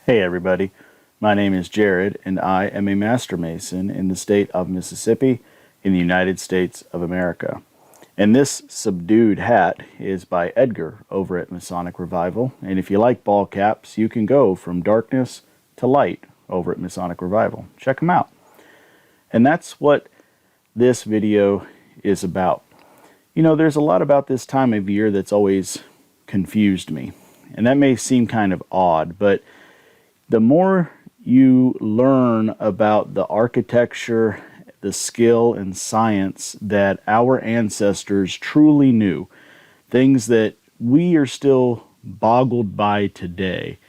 Hey everybody, my name is Jared and I am a Master Mason in the state of Mississippi in the United States of America. And this subdued hat is by Edgar over at Masonic Revival. And if you like ball caps, you can go from darkness to light over at Masonic Revival. Check them out. And that's what this video is about. You know, there's a lot about this time of year that's always confused me. And that may seem kind of odd, but the more you learn about the architecture, the skill and science that our ancestors truly knew, things that we are still boggled by today,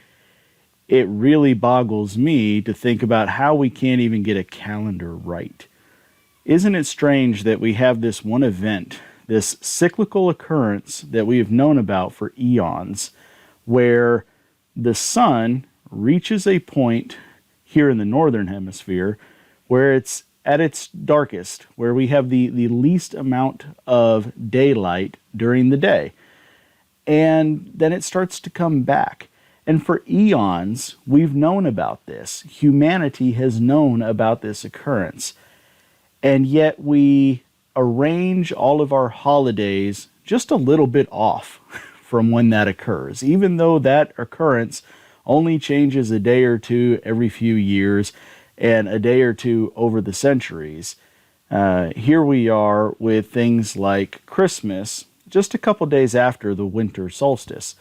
it really boggles me to think about how we can't even get a calendar right. Isn't it strange that we have this one event, this cyclical occurrence that we have known about for eons, where the sun reaches a point here in the northern hemisphere where it's at its darkest, where we have the least amount of daylight during the day. And then it starts to come back. And for eons, we've known about this. Humanity has known about this occurrence. And yet we arrange all of our holidays just a little bit off from when that occurs, even though that occurrence only changes a day or two every few years and a day or two over the centuries. Here we are with things like Christmas just a couple days after the winter solstice,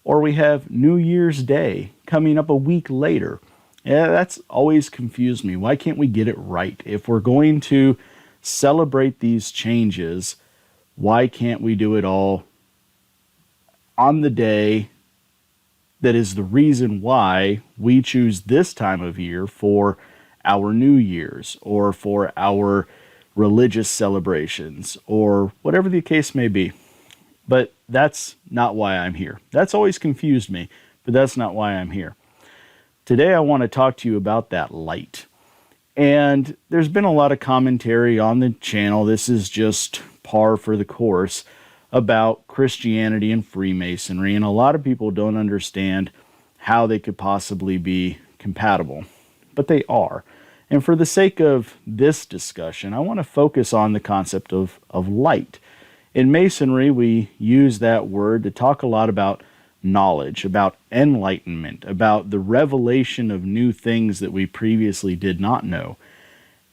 or we have New Year's Day coming up a week later. Yeah, that's always confused me. Why can't we get it right? If we're going to celebrate these changes, why can't we do it all on the day that is the reason why we choose this time of year for our New Year's or for our religious celebrations or whatever the case may be? But that's not why I'm here. That's always confused me, but that's not why I'm here. Today I want to talk to you about that light. And there's been a lot of commentary on the channel. This is just par for the course about Christianity and Freemasonry, and a lot of people don't understand how they could possibly be compatible, but they are. And for the sake of this discussion, I want to focus on the concept of light. In Masonry, we use that word to talk a lot about knowledge, about enlightenment, about the revelation of new things that we previously did not know.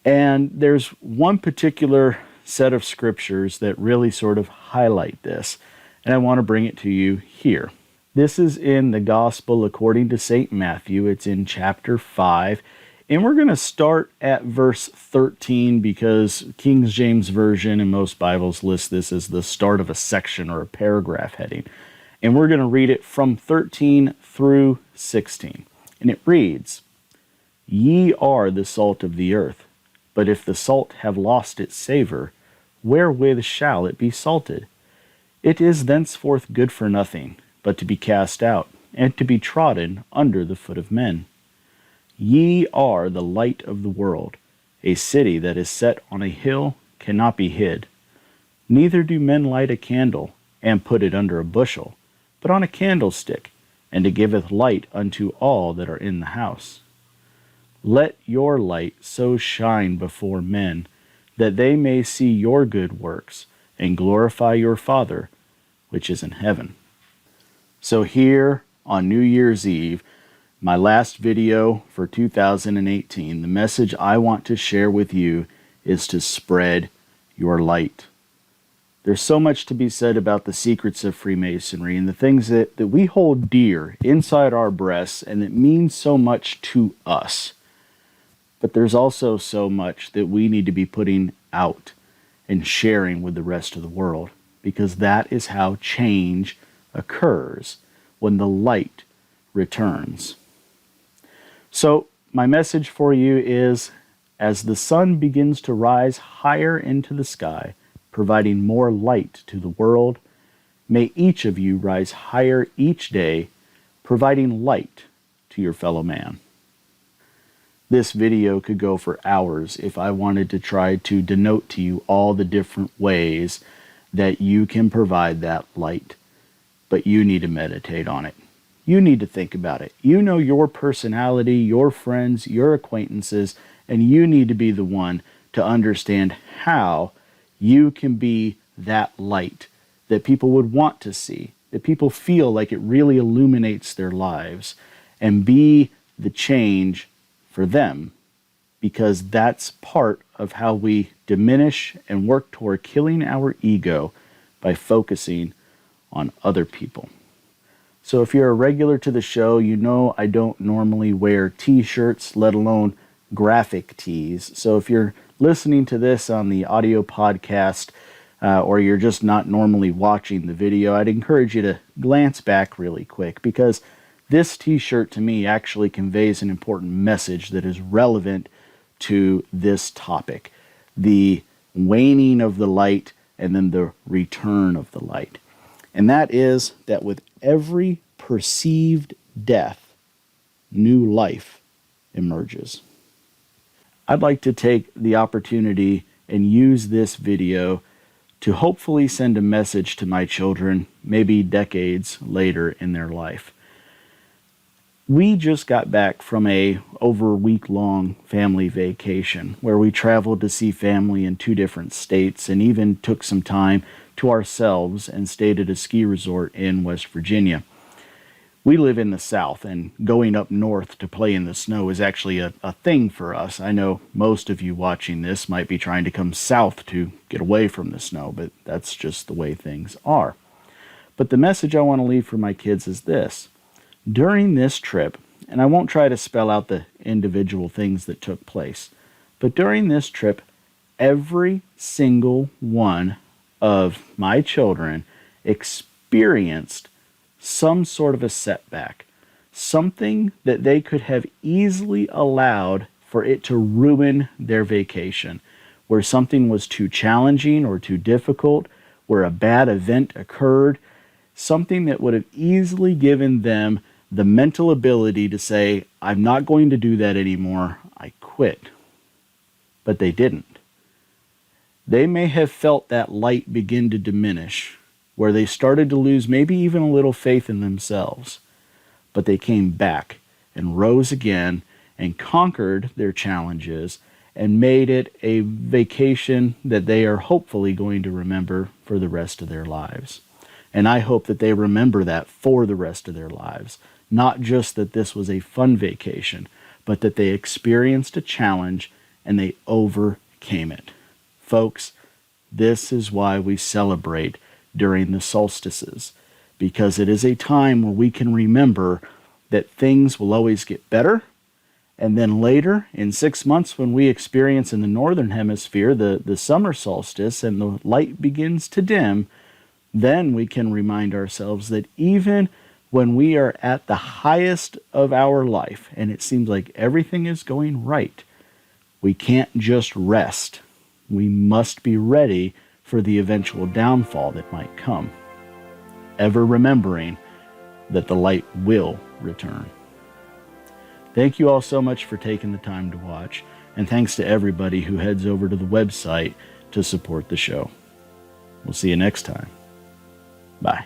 And there's one particular set of scriptures that really sort of highlight this, and I want to bring it to you here. This is in the Gospel according to St. Matthew. It's in chapter 5, and we're going to start at verse 13 because King James Version and most Bibles list this as the start of a section or a paragraph heading. And we're going to read it from 13 through 16. And it reads, "Ye are the salt of the earth, but if the salt have lost its savour, wherewith shall it be salted? It is thenceforth good for nothing, but to be cast out, and to be trodden under the foot of men. Ye are the light of the world. A city that is set on a hill cannot be hid. Neither do men light a candle, and put it under a bushel, but on a candlestick, and it giveth light unto all that are in the house. Let your light so shine before men, that they may see your good works, and glorify your Father, which is in heaven." So here on New Year's Eve, my last video for 2018, the message I want to share with you is to spread your light. There's so much to be said about the secrets of Freemasonry and the things that we hold dear inside our breasts and that mean so much to us. But there's also so much that we need to be putting out and sharing with the rest of the world, because that is how change occurs, when the light returns. So my message for you is, as the sun begins to rise higher into the sky, providing more light to the world, may each of you rise higher each day, providing light to your fellow man. This video could go for hours if I wanted to try to denote to you all the different ways that you can provide that light, but you need to meditate on it. You need to think about it. You know your personality, your friends, your acquaintances, and you need to be the one to understand how you can be that light that people would want to see, that people feel like it really illuminates their lives, and be the change for them, because that's part of how we diminish and work toward killing our ego by focusing on other people. So if you're a regular to the show, you know I don't normally wear t-shirts, let alone graphic tees. So if you're listening to this on the audio podcast, or you're just not normally watching the video, I'd encourage you to glance back really quick, because this t-shirt to me actually conveys an important message that is relevant to this topic: the waning of the light and then the return of the light. And that is that with every perceived death, new life emerges. I'd like to take the opportunity and use this video to hopefully send a message to my children, maybe decades later in their life. We just got back from over a week-long family vacation where we traveled to see family in 2 different states, and even took some time to ourselves and stayed at a ski resort in West Virginia. We live in the South, and going up north to play in the snow is actually a thing for us. I know most of you watching this might be trying to come south to get away from the snow, but that's just the way things are. But the message I want to leave for my kids is this: during this trip, and I won't try to spell out the individual things that took place, but during this trip, every single one of my children experienced some sort of a setback, something that they could have easily allowed for it to ruin their vacation, where something was too challenging or too difficult, where a bad event occurred, something that would have easily given them the mental ability to say, I'm not going to do that anymore, I quit. But they didn't. They may have felt that light begin to diminish, where they started to lose maybe even a little faith in themselves. But they came back and rose again and conquered their challenges and made it a vacation that they are hopefully going to remember for the rest of their lives. And I hope that they remember that for the rest of their lives. Not just that this was a fun vacation, but that they experienced a challenge and they overcame it. Folks, this is why we celebrate during the solstices, because it is a time where we can remember that things will always get better, and then later, in 6 months, when we experience in the northern hemisphere the summer solstice and the light begins to dim, then we can remind ourselves that even when we are at the highest of our life and it seems like everything is going right, we can't just rest. We must be ready for the eventual downfall that might come, ever remembering that the light will return. Thank you all so much for taking the time to watch, and thanks to everybody who heads over to the website to support the show. We'll see you next time. Bye.